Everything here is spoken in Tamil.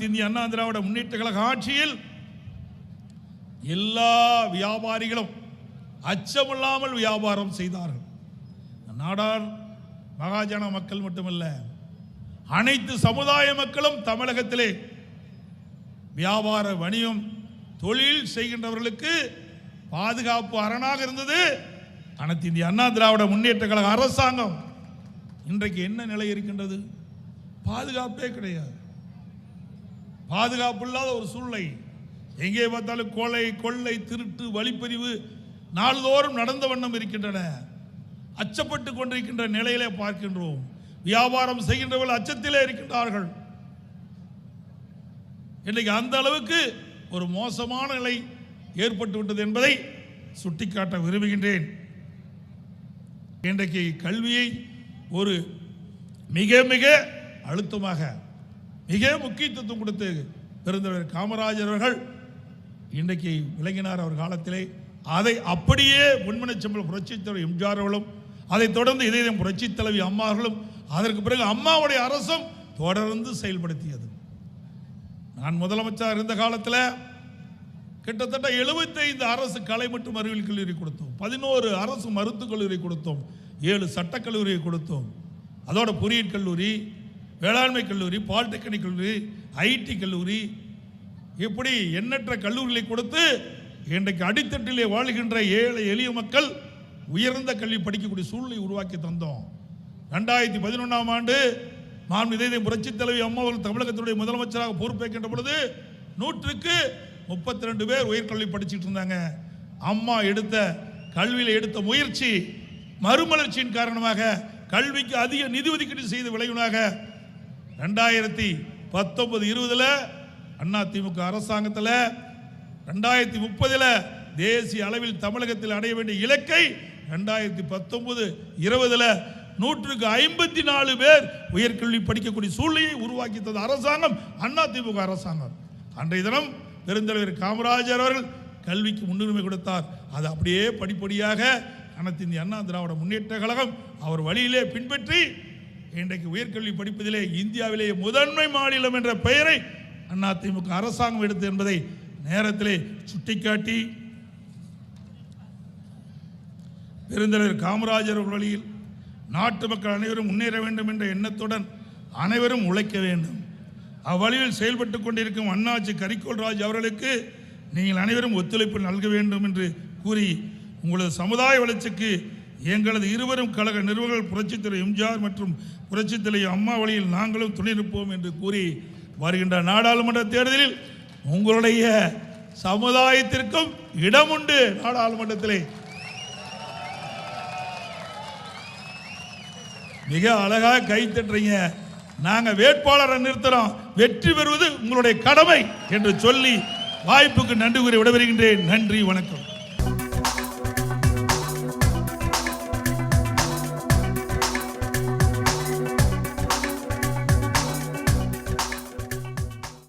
அனைத்து இந்திய அண்ணா திராவிட முன்னேற்ற கழக ஆட்சியில் எல்லா வியாபாரிகளும் அச்சமில்லாமல் வியாபாரம் செய்தார்கள். நாடார் மகாஜன மக்கள் மட்டுமல்ல, அனைத்து சமுதாய மக்களும் தமிழகத்திலே வியாபார வணிகம் தொழில் செய்கின்றவர்களுக்கு பாதுகாப்பு அரணாக இருந்தது அனைத்து இந்திய அண்ணா திராவிட முன்னேற்ற கழக அரசாங்கம். இன்றைக்கு என்ன நிலை இருக்கின்றது? பாதுகாப்பே கிடையாது. பாதுகாப்பு இல்லாத ஒரு சூழ்நிலை. எங்கே பார்த்தாலும் கொலை, கொள்ளை, திருட்டு, வழிப்பறிவு நாள்தோறும் நடந்த வண்ணம் இருக்கின்றன. அச்சப்பட்டு கொண்டிருக்கின்ற நிலையிலே பார்க்கின்றோம். வியாபாரம் செய்கின்றவர்கள் அச்சத்திலே இருக்கின்றார்கள். இன்றைக்கு அந்த அளவுக்கு ஒரு மோசமான நிலை ஏற்பட்டு விட்டது என்பதை சுட்டிக்காட்ட விரும்புகின்றேன். இன்றைக்கு கல்வியை ஒரு மிக மிக அழுத்தமாக மிக முக்கியத்துவம் கொடுத்து பெருந்தலைவர் காமராஜர் அவர்கள் இன்றைக்கு விளங்கினார். அவர் காலத்திலே அதை அப்படியே முன்மனை செம்பல் புரட்சித் தலைவர் எம்ஜிஆர் அவர்களும், அதைத் தொடர்ந்து இதயம் புரட்சித் தலைவி அம்மா அவர்களும், அதற்கு பிறகு அம்மாவுடைய அரசும் தொடர்ந்து செயல்படுத்தியது. நான் முதலமைச்சர் இருந்த காலத்தில் கிட்டத்தட்ட 75 அரசு கலை மற்றும் அறிவியல் கல்லூரி கொடுத்தோம், 11 அரசு மருத்துவக் கல்லூரி கொடுத்தோம், 7 சட்டக்கல்லூரியை கொடுத்தோம். அதோட பொறியியல் கல்லூரி, வேளாண்மை கல்லூரி, பாலிடெக்னிக் கல்லூரி, ஐடி கல்லூரி, இப்படி எண்ணற்ற கல்லூரிகளை கொடுத்து இன்றைக்கு அடித்தட்டிலே வாழ்கின்ற ஏழை எளிய மக்கள் உயர்ந்த கல்வி படிக்கக்கூடிய சூழ்நிலை உருவாக்கி தந்தோம். 2011ஆம் ஆண்டு நான் இதயம் புரட்சித் தலைவி அம்மா அவர்கள் தமிழகத்துடைய முதலமைச்சராக பொறுப்பேற்கின்ற பொழுது 100க்கு 32 பேர் உயர்கல்வி படிச்சுட்டு இருந்தாங்க. அம்மா எடுத்த கல்வியில் எடுத்த முயற்சி மறுமலர்ச்சியின் காரணமாக கல்விக்கு அதிக நிதி ஒதுக்கீடு செய்த விளைவாக 2019-20 அதிமுக அரசாங்கத்தில் 2030 தேசிய அளவில் தமிழகத்தில் அடைய வேண்டிய இலக்கை 2019-20 100க்கு 54 பேர் உயர்கல்வி படிக்கக்கூடிய சூழ்நிலையை உருவாக்கி தந்த அரசாங்கம் அதிமுக அரசாங்கம். அன்றைய தினம் பெருந்தலைவர் காமராஜர் அவர்கள் கல்விக்கு முன்னுரிமை கொடுத்தார். அது அப்படியே படிப்படியாக அனைத்து இந்திய அண்ணா திராவிட முன்னேற்ற கழகம் அவர் வழியிலே பின்பற்றி இன்றைக்கு உயர்கல்வி படிப்பதிலே இந்தியாவிலேயே முதன்மை மாநிலம் என்ற பெயரை அதிமுக அரசாங்கம் எடுத்தது என்பதை நேரத்திலே சுட்டிக்காட்டி, பெருந்தலைவர் காமராஜர் வழியில் நாட்டு மக்கள் அனைவரும் முன்னேற வேண்டும் என்ற எண்ணத்துடன் அனைவரும் உழைக்க வேண்டும். அவ்வழியில் செயல்பட்டு கொண்டிருக்கும் அண்ணாச்சி கரிக்கோல் ராஜ் அவர்களுக்கு நீங்கள் அனைவரும் ஒத்துழைப்பு நல்க வேண்டும் என்று கூறி, உங்களது சமுதாய வளர்ச்சிக்கு எங்களது இருவரும் கழக நிறுவனங்கள் புரட்சித் தலைவர் எம்ஜிஆர் மற்றும் புரட்சித் தலைவர் அம்மா வழியில் நாங்களும் துணை நிற்போம் என்று கூறி, வருகின்ற நாடாளுமன்ற தேர்தலில் உங்களுடைய சமுதாயத்திற்கும் இடம் உண்டு. நாடாளுமன்றத்திலே மிக அழகாக கை தட்டுறீங்க. நாங்க வேட்பாளரை நிறுத்துறோம், வெற்றி பெறுவது உங்களுடைய கடமை என்று சொல்லி வாய்ப்புக்கு நன்றி கூறி விடைபெறுகின்றேன். நன்றி, வணக்கம்.